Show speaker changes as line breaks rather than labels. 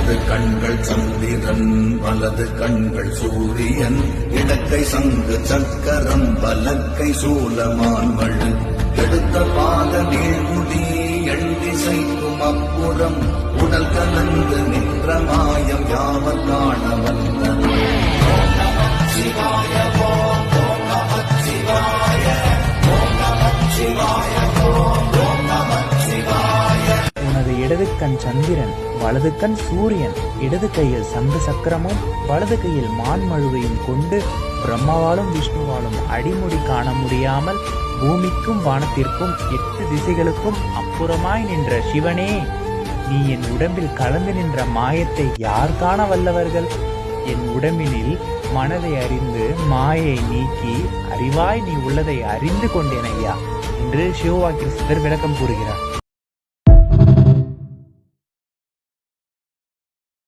இடது கண்கள் சந்திரன் வலது கண்கள் சூரியன் இடக்கை சங்கு சக்கரம் வலக்கை சூலமான்மழு எடுத்த பாத நீழ்முடி எண்திசைக்கும் அப்புறம் உடல் கலந்து நின்ற மாயம் யாவர் காண வந்தன. சிவாய ஓம் ஓம் நம சிவாய ஓம் நம சிவாய ஓம் ஓம் நம சிவாய.
உனது இடது கண் சந்திரன் வலது கண் சூரியன் இடது கையில் சங்கு சக்கரமும் வலது கையில் மான்மழுவையும் கொண்டு பிரம்மாவாலும் விஷ்ணுவாலும் அடிமுடி காண முடியாமல் பூமிக்கும் வானத்திற்கும் 8 திசைகளுக்கும் அப்புறமாய் நின்ற சிவனே, நீ என் உடம்பில் கலந்து நின்ற மாயத்தை யார் காண வல்லவர்கள்? என் உடம்பினில் மனதை அறிந்து மாயை நீக்கி அறிவாய் நீ உள்ளதை அறிந்து கொண்டேன் ஐயா என்று சிவவாக்கிய சித்தர் விளக்கம் கூறுகிறார்.